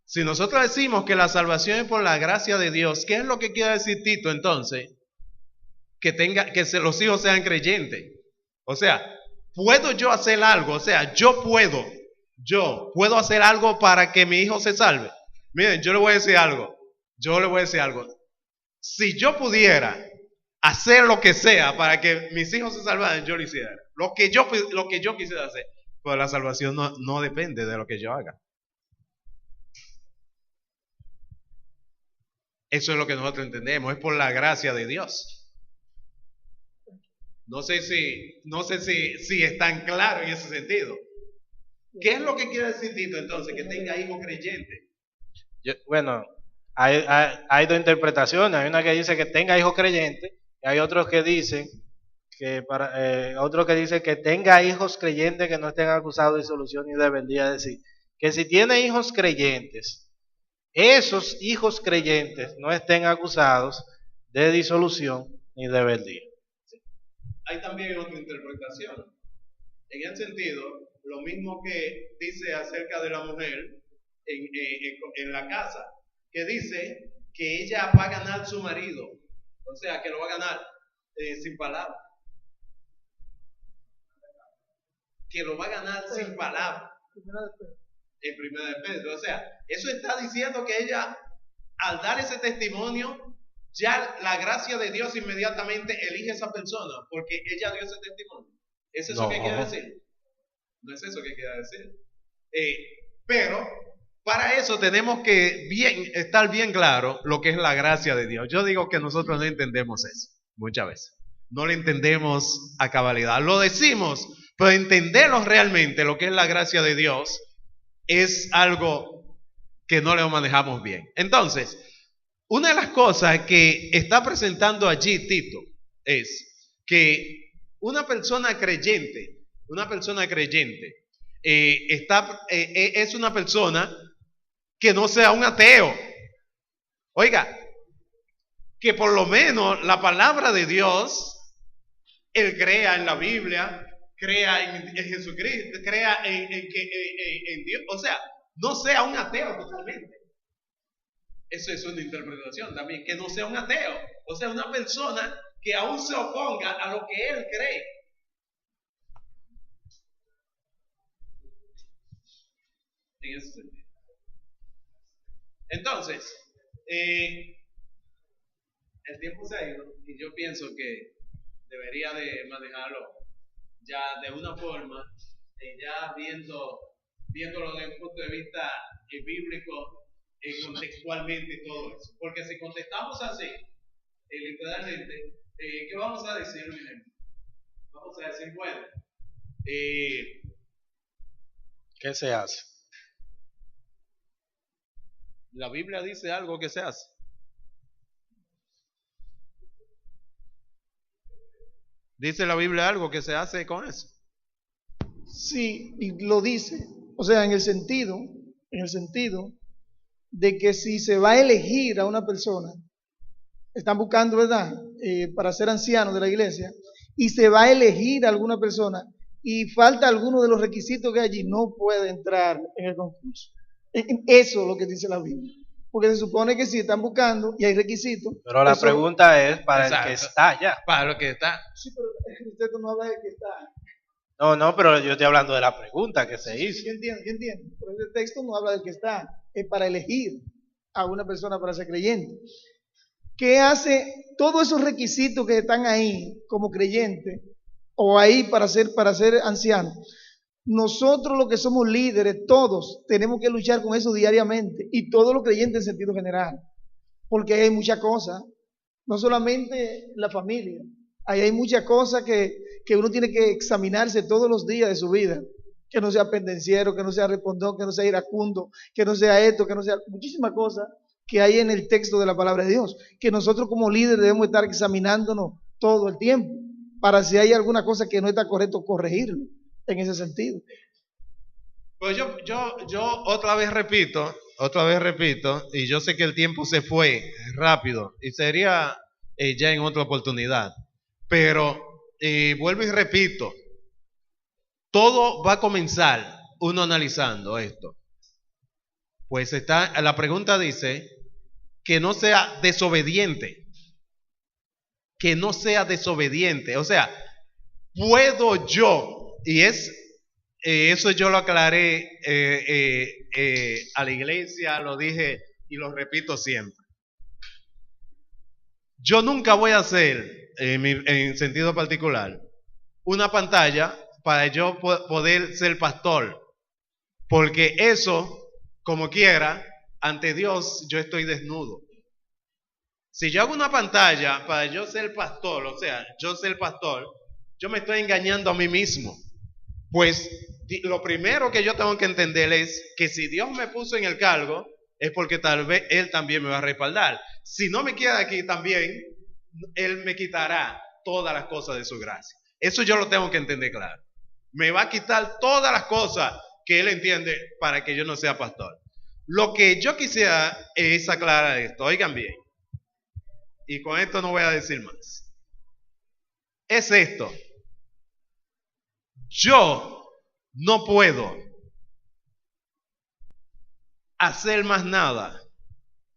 Si nosotros decimos que la salvación es por la gracia de Dios, ¿qué es lo que quiere decir Tito entonces? Que los hijos sean creyentes. O sea, ¿puedo yo hacer algo? O sea, yo puedo hacer algo para que mi hijo se salve. Miren, yo le voy a decir algo. Si yo pudiera hacer lo que sea para que mis hijos se salvaran, yo lo hiciera. Lo que yo quisiera hacer. Pero la salvación no depende de lo que yo haga. Eso es lo que nosotros entendemos, es por la gracia de Dios. No sé si están claros en ese sentido. ¿Qué es lo que quiere decir Tito entonces? Que tenga hijos creyentes. Bueno, hay dos interpretaciones. Hay una que dice que tenga hijos creyentes y hay otros que dicen que tenga hijos creyentes que no estén acusados de disolución ni de rebeldía. Es decir, que si tiene hijos creyentes, esos hijos creyentes no estén acusados de disolución ni de rebeldía. Hay también otra interpretación. En el sentido, lo mismo que dice acerca de la mujer en la casa, que dice que ella va a ganar su marido, o sea, que lo va a ganar sin palabras. que lo va a ganar sin palabras. En Primera de Pedro. O sea, eso está diciendo que ella, al dar ese testimonio, ya la gracia de Dios inmediatamente elige a esa persona, porque ella dio ese testimonio. ¿Es eso que quiere decir? No es eso que quiere decir. Pero para eso tenemos que estar bien claro lo que es la gracia de Dios. Yo digo que nosotros no entendemos eso muchas veces. No lo entendemos a cabalidad. Lo decimos, pero entenderlo realmente, lo que es la gracia de Dios, es algo que no lo manejamos bien. Entonces, una de las cosas que está presentando allí Tito es que una persona creyente es una persona que no sea un ateo. Oiga, que por lo menos la palabra de Dios, él crea en la Biblia, crea en Jesucristo, crea en Dios, o sea, no sea un ateo totalmente. Eso es una interpretación también, que no sea un ateo, o sea, una persona que aún se oponga a lo que él cree. En ese sentido. Entonces, el tiempo se ha ido y yo pienso que debería de manejarlo ya de una forma, ya viéndolo desde un punto de vista bíblico, contextualmente y todo eso. Porque si contestamos así, literalmente, ¿qué vamos a decir? Miren, vamos a decir, bueno, ¿qué se hace? La Biblia dice algo que se hace. ¿Dice la Biblia algo que se hace con eso? Sí, y lo dice, o sea, en el sentido de que si se va a elegir a una persona, están buscando, ¿verdad?, para ser anciano de la iglesia, y se va a elegir a alguna persona y falta alguno de los requisitos que hay allí, no puede entrar en el concurso. Eso es lo que dice la Biblia. Porque se supone que sí están buscando y hay requisitos. Pero la pregunta es para Exacto. el que está ya. Para lo que está. Sí, pero usted no habla del que está. No, pero yo estoy hablando de la pregunta que se hizo. Yo entiendo. Pero ese texto no habla del que está. Es para elegir a una persona para ser creyente. ¿Qué hace todos esos requisitos que están ahí como creyente o ahí para ser anciano? Nosotros los que somos líderes, todos tenemos que luchar con eso diariamente, y todos los creyentes en sentido general, porque hay muchas cosas, no solamente la familia, ahí hay muchas cosas que uno tiene que examinarse todos los días de su vida, que no sea pendenciero, que no sea respondón, que no sea iracundo, que no sea esto, que no sea muchísimas cosas que hay en el texto de la palabra de Dios, que nosotros como líderes debemos estar examinándonos todo el tiempo, para si hay alguna cosa que no está correcto, corregirlo. En ese sentido. Pues yo otra vez repito, y yo sé que el tiempo se fue rápido y sería ya en otra oportunidad, pero vuelvo y repito, todo va a comenzar uno analizando esto. Pues la pregunta dice que no sea desobediente, o sea, puedo yo. Y eso yo lo aclaré a la iglesia, lo dije y lo repito siempre. Yo nunca voy a hacer, en sentido particular, una pantalla para yo poder ser pastor. Porque eso, como quiera, ante Dios yo estoy desnudo. Si yo hago una pantalla para yo ser pastor, o sea, yo me estoy engañando a mí mismo. Pues lo primero que yo tengo que entender es que si Dios me puso en el cargo, es porque tal vez Él también me va a respaldar. Si no me queda aquí también, Él me quitará todas las cosas de su gracia. Eso yo lo tengo que entender claro. Me va a quitar todas las cosas que Él entiende para que yo no sea pastor. Lo que yo quisiera es aclarar esto, oigan bien. Y con esto no voy a decir más. Es esto. Yo no puedo hacer más nada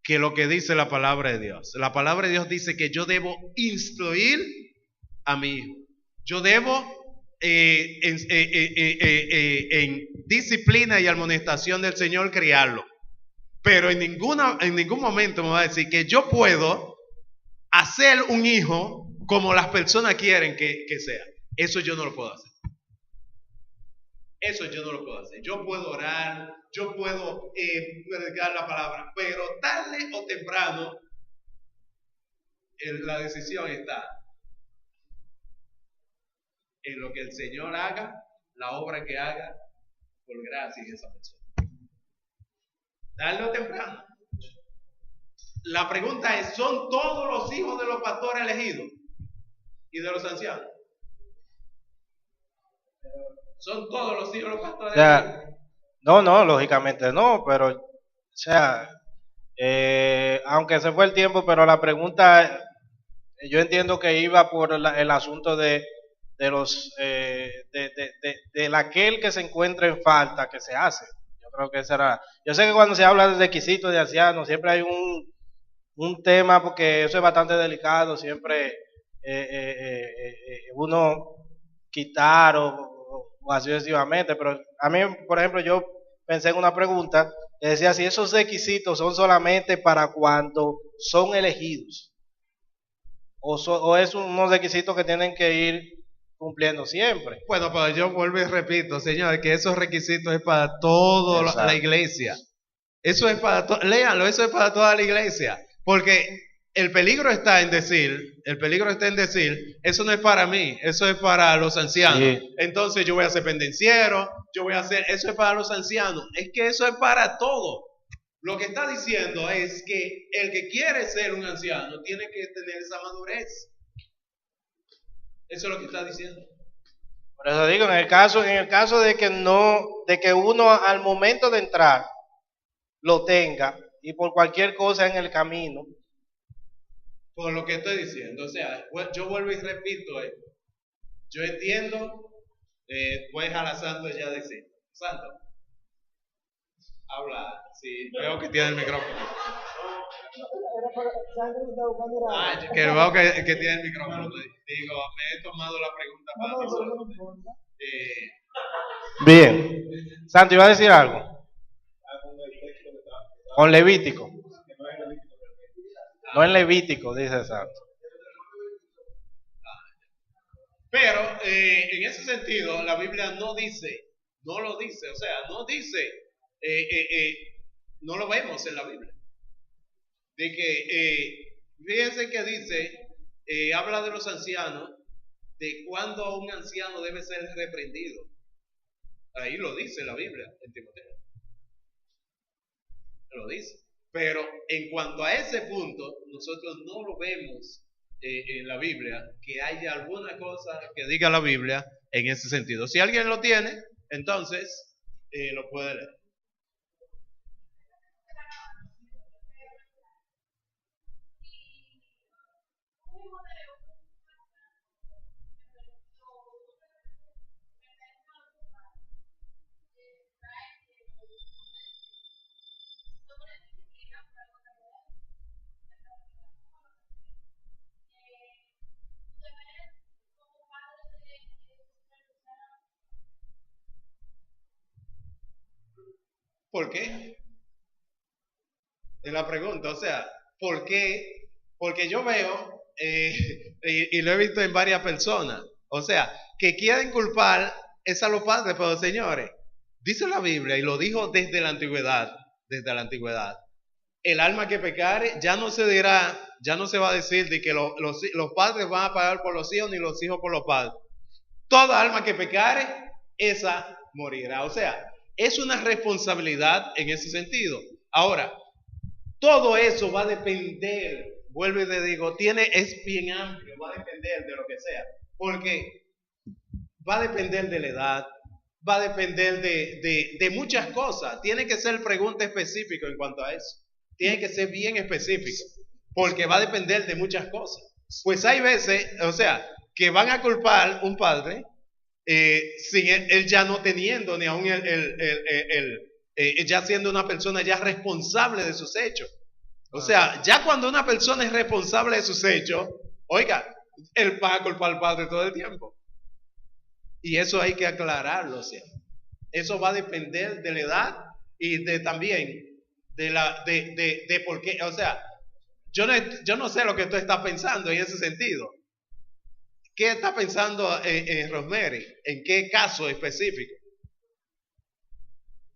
que lo que dice la palabra de Dios. La palabra de Dios dice que yo debo instruir a mi hijo. Yo debo en disciplina y amonestación del Señor criarlo. Pero en ningún momento me va a decir que yo puedo hacer un hijo como las personas quieren que sea. Eso yo no lo puedo hacer. Eso yo no lo puedo hacer. Yo puedo orar, yo puedo predicar la palabra, pero tarde o temprano la decisión está en lo que el Señor haga, la obra que haga, por gracia en esa persona. Tarde o temprano. La pregunta es, ¿son todos los hijos de los pastores elegidos y de los ancianos? ¿Son todos los hijos de los pastores elegidos? No, lógicamente no, pero, o sea, aunque se fue el tiempo, pero la pregunta, yo entiendo que iba por el asunto de los, de aquel que se encuentra en falta, que se hace. Yo creo que será. Yo sé que cuando se habla de requisitos de ancianos, siempre hay un tema, porque eso es bastante delicado, siempre uno quitar o así sucesivamente, pero a mí, por ejemplo, yo pensé en una pregunta que decía si esos requisitos son solamente para cuando son elegidos o es unos requisitos que tienen que ir cumpliendo siempre. Bueno, pero yo vuelvo y repito, señores, que esos requisitos es para toda la iglesia. Eso es para léanlo, eso es para toda la iglesia. Porque el peligro está en decir, eso no es para mí, eso es para los ancianos. Sí. Entonces yo voy a ser pendenciero, eso es para los ancianos. Es que eso es para todo. Lo que está diciendo es que el que quiere ser un anciano tiene que tener esa madurez. Eso es lo que está diciendo. Por eso digo, en el caso de que uno al momento de entrar lo tenga y por cualquier cosa en el camino. Por lo que estoy diciendo, o sea, yo vuelvo y repito, yo entiendo, voy a dejar a Santo ya decir. Santo, habla, sí, veo que tiene el micrófono. Que veo que tiene el micrófono. Digo, me he tomado la pregunta para nosotros. Bien. Santo, ¿iba a decir algo? Con Levítico. No en Levítico, dice Santo. Pero en ese sentido, la Biblia no lo dice, o sea, no dice, no lo vemos en la Biblia. De que, fíjense que dice, habla de los ancianos, de cuándo un anciano debe ser reprendido. Ahí lo dice la Biblia en Timoteo. Lo dice. Pero en cuanto a ese punto, nosotros no lo vemos en la Biblia, que haya alguna cosa que diga la Biblia en ese sentido. Si alguien lo tiene, entonces lo puede leer. ¿Por qué? Es la pregunta, o sea, ¿por qué? Porque yo veo, y lo he visto en varias personas, o sea, que quieren culpar es a los padres, pero señores, dice la Biblia, y lo dijo desde la antigüedad, el alma que pecare ya no se va a decir de que los padres van a pagar por los hijos, ni los hijos por los padres. Toda alma que pecare, esa morirá, o sea, es una responsabilidad en ese sentido. Ahora, todo eso va a depender, vuelvo y te digo, es bien amplio, va a depender de lo que sea, porque va a depender de la edad, va a depender de muchas cosas. Tiene que ser pregunta específica en cuanto a eso, tiene que ser bien específico, porque va a depender de muchas cosas. Pues hay veces, o sea, que van a culpar un padre sin él ya no teniendo ni aún ya siendo una persona ya responsable de sus hechos. O sea, ya cuando una persona es responsable de sus hechos, oiga, él va a culpar al padre todo el tiempo. Y eso hay que aclararlo siempre. Eso va a depender de la edad y también de por qué. O sea, yo no sé lo que tú estás pensando en ese sentido. ¿Qué está pensando Rosemary? ¿En qué caso específico?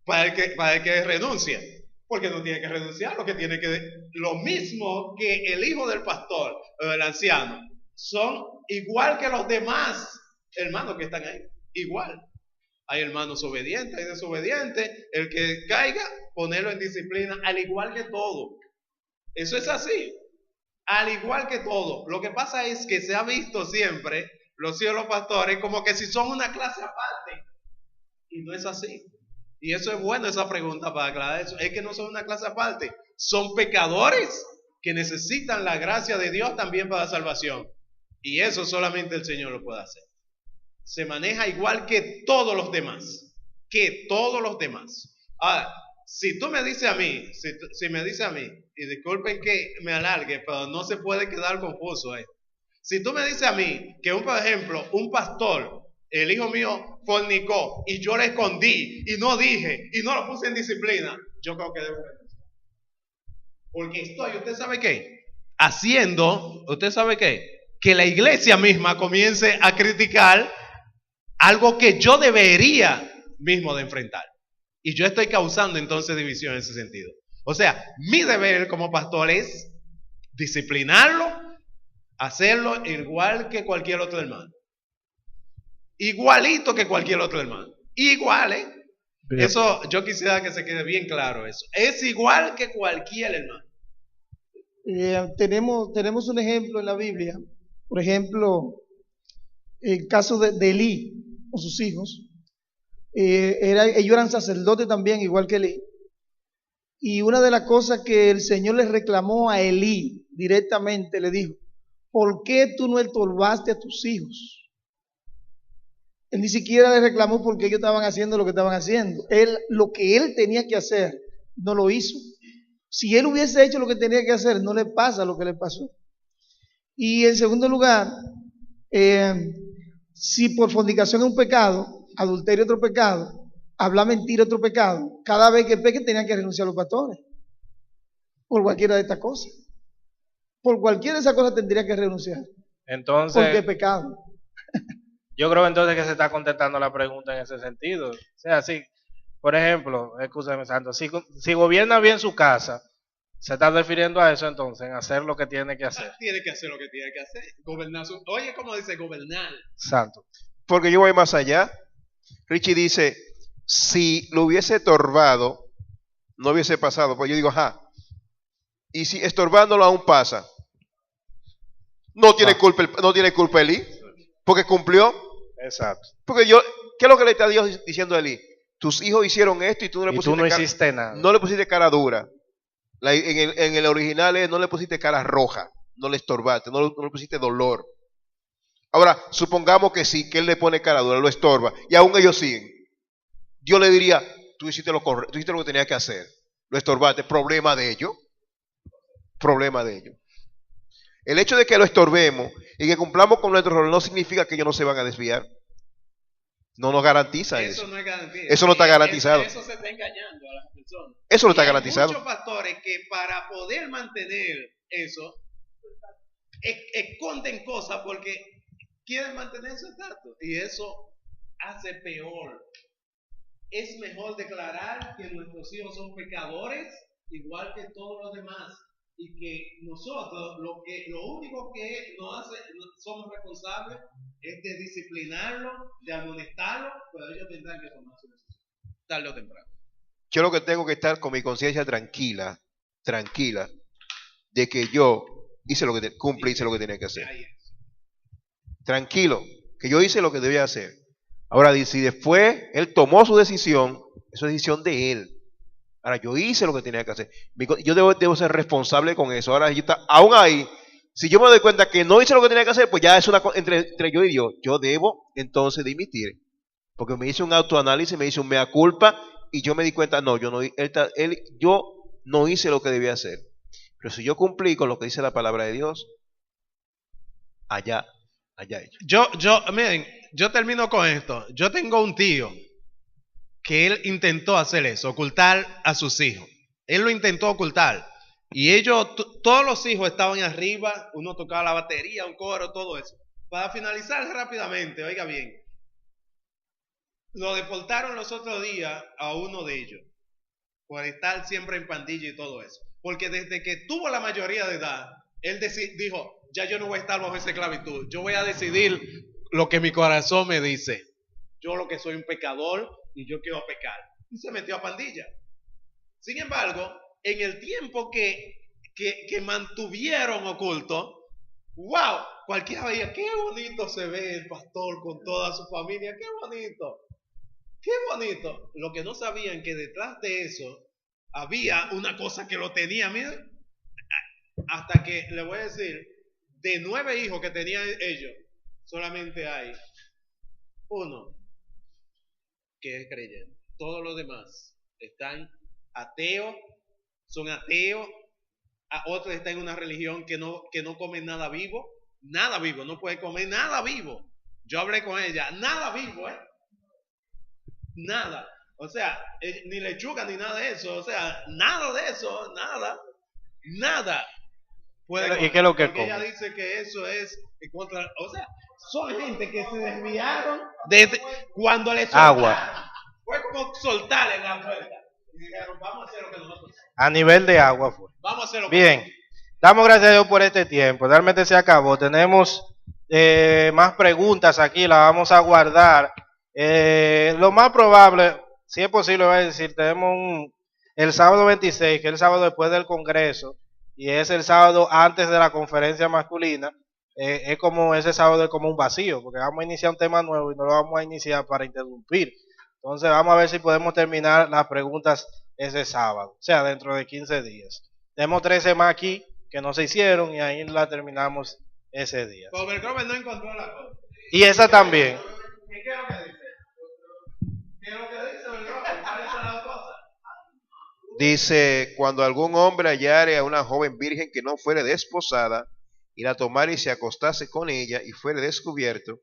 Para el que renuncie. Porque no tiene que renunciar, lo mismo que el hijo del pastor o del anciano, son igual que los demás hermanos que están ahí. Igual. Hay hermanos obedientes, hay desobedientes. El que caiga, ponerlo en disciplina, al igual que todo. Eso es así. Al igual que todo. Lo que pasa es que se ha visto siempre los hijos de los pastores como que si son una clase aparte. Y no es así. Y eso es bueno, esa pregunta para aclarar eso. Es que no son una clase aparte. Son pecadores que necesitan la gracia de Dios también para la salvación. Y eso solamente el Señor lo puede hacer. Se maneja igual que todos los demás. Que todos los demás. Ahora, si tú me dices a mí, si me dices a mí, y disculpen que me alargue, pero no se puede quedar confuso esto. Si tú me dices a mí que, por ejemplo, un pastor, el hijo mío fornicó y yo le escondí y no dije y no lo puse en disciplina, yo creo que debo renunciar. Porque estoy, ¿usted sabe qué? Haciendo, ¿usted sabe qué? Que la iglesia misma comience a criticar algo que yo debería mismo de enfrentar. Y yo estoy causando entonces división en ese sentido. O sea, mi deber como pastor es disciplinarlo, hacerlo igual que cualquier otro hermano. Igualito que cualquier otro hermano. Igual, ¿eh? Bien. Eso, yo quisiera que se quede bien claro eso. Es igual que cualquier hermano. Tenemos un ejemplo en la Biblia. Por ejemplo, el caso de Elí o sus hijos. Ellos eran sacerdotes también, igual que Elí. Y una de las cosas que el Señor les reclamó a Elí directamente, le dijo: ¿por qué tú no estorbaste a tus hijos? Él ni siquiera le reclamó porque ellos estaban haciendo lo que estaban haciendo. Lo que él tenía que hacer, no lo hizo. Si él hubiese hecho lo que tenía que hacer, no le pasa lo que le pasó. Y en segundo lugar, si por fornicación es un pecado, adulterio otro pecado, hablar mentira otro pecado, cada vez que peque tenían que renunciar a los pastores. Por cualquiera de estas cosas. Por cualquiera de esas cosas tendría que renunciar. Entonces, porque es pecado. Yo creo entonces que se está contestando la pregunta en ese sentido. O sea, si, por ejemplo, escúchame, Santo, si gobierna bien su casa, se está refiriendo a eso entonces, en hacer lo que tiene que hacer. Tiene que hacer lo que tiene que hacer. Gobernar oye, ¿cómo dice gobernar? Santo. Porque yo voy más allá. Richie dice, si lo hubiese estorbado, no hubiese pasado. Pues yo digo, ajá. Y si estorbándolo aún pasa, no tiene culpa Elí, porque cumplió. Exacto. Porque ¿qué es lo que le está Dios diciendo a Elí? Tus hijos hicieron esto y tú no le pusiste hiciste nada. No le pusiste cara dura. En el original no le pusiste cara roja, no le estorbaste, no le pusiste dolor. Ahora, supongamos que sí, que él le pone cara dura, lo estorba, y aún ellos siguen. Yo le diría, tú hiciste lo correcto, tú hiciste lo que tenías que hacer, lo estorbaste, problema de ellos. El hecho de que lo estorbemos y que cumplamos con nuestro rol no significa que ellos no se van a desviar. No nos garantiza eso. No es garantía. Eso no está garantizado. Eso se está engañando a las personas. Eso no está garantizado. Hay muchos pastores que para poder mantener eso esconden cosas porque quieren mantener su estatus y eso hace peor. Es mejor declarar que nuestros hijos son pecadores igual que todos los demás y que nosotros lo único que nos hace, somos responsables es de disciplinarlo, de amonestarlo, pero ellos tendrán que tomar su decisión tarde o temprano. Yo lo que tengo que estar con mi conciencia tranquila, de que yo hice lo que cumplí, hice lo que tenía que hacer. Tranquilo, que yo hice lo que debía hacer. Ahora, si después él tomó su decisión, eso es decisión de él. Ahora, yo hice lo que tenía que hacer. Yo debo ser responsable con eso. Ahora, aún ahí, si yo me doy cuenta que no hice lo que tenía que hacer, pues ya es una entre yo y Dios. Yo debo entonces dimitir. Porque me hice un autoanálisis, me hice un mea culpa y yo me di cuenta, no, yo no hice lo que debía hacer. Pero si yo cumplí con lo que dice la palabra de Dios, allá haya hecho. Miren, yo termino con esto. Yo tengo un tío que él intentó hacer eso, ocultar a sus hijos. Él lo intentó ocultar. Y ellos, todos los hijos estaban arriba, uno tocaba la batería, un coro, todo eso. Para finalizar rápidamente, oiga bien, lo deportaron los otros días a uno de ellos, por estar siempre en pandilla y todo eso. Porque desde que tuvo la mayoría de edad, él dijo, ya yo no voy a estar bajo esa esclavitud, yo voy a decidir lo que mi corazón me dice. Yo lo que soy un pecador y yo quiero pecar. Y se metió a pandilla. Sin embargo, en el tiempo que mantuvieron oculto, wow, cualquiera veía, qué bonito se ve el pastor con toda su familia, qué bonito, qué bonito. Lo que no sabían que detrás de eso había una cosa que lo tenía, miren, hasta que, le voy a decir, de 9 hijos que tenían ellos, solamente hay uno que es creyente. Todos los demás están ateos, son ateos. A otros están en una religión que no comen nada vivo, no puede comer nada vivo. Yo hablé con ella, nada vivo, nada. O sea, ni lechuga ni nada de eso, o sea, nada de eso, nada. ¿Y qué es lo que porque come? ella dice que eso es contra, o sea, son gente que se desviaron desde cuando le soltaron. Agua. Fue como soltarle la puerta. Y dijeron, vamos a hacer lo que nosotros hacemos. A nivel de agua fue. Vamos a hacer lo que Bien, damos gracias a Dios por este tiempo. Realmente se acabó. Tenemos más preguntas aquí, las vamos a guardar. Lo más probable, si es posible, voy a decir, tenemos el sábado 26, que es el sábado después del Congreso, y es el sábado antes de la conferencia masculina. Es como ese sábado es como un vacío, porque vamos a iniciar un tema nuevo y no lo vamos a iniciar para interrumpir. Entonces vamos a ver si podemos terminar las preguntas ese sábado, o sea, dentro de 15 días. Tenemos 13 más aquí que no se hicieron y ahí la terminamos ese día. Pero Overgrover no encontró la cosa. Y esa también. ¿Y qué es lo que dice? ¿Qué es lo que dice Overgrover? ¿Cuál es la cosa? Dice, cuando algún hombre hallare a una joven virgen que no fuere desposada, y la tomare y se acostase con ella, y fuere descubierto,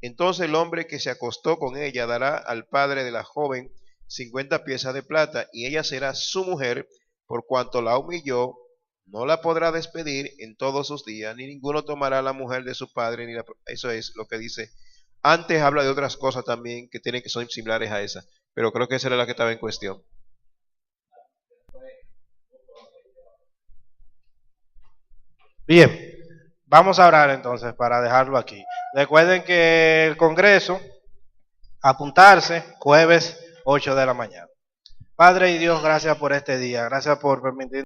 entonces el hombre que se acostó con ella dará al padre de la joven 50 piezas de plata, y ella será su mujer, por cuanto la humilló, no la podrá despedir en todos sus días, ni ninguno tomará la mujer de su padre, eso es lo que dice. Antes habla de otras cosas también que son similares a esa, pero creo que esa era la que estaba en cuestión. Bien, vamos a orar entonces para dejarlo aquí. Recuerden que el Congreso, apuntarse, jueves 8 de la mañana. Padre y Dios, gracias por este día, gracias por permitir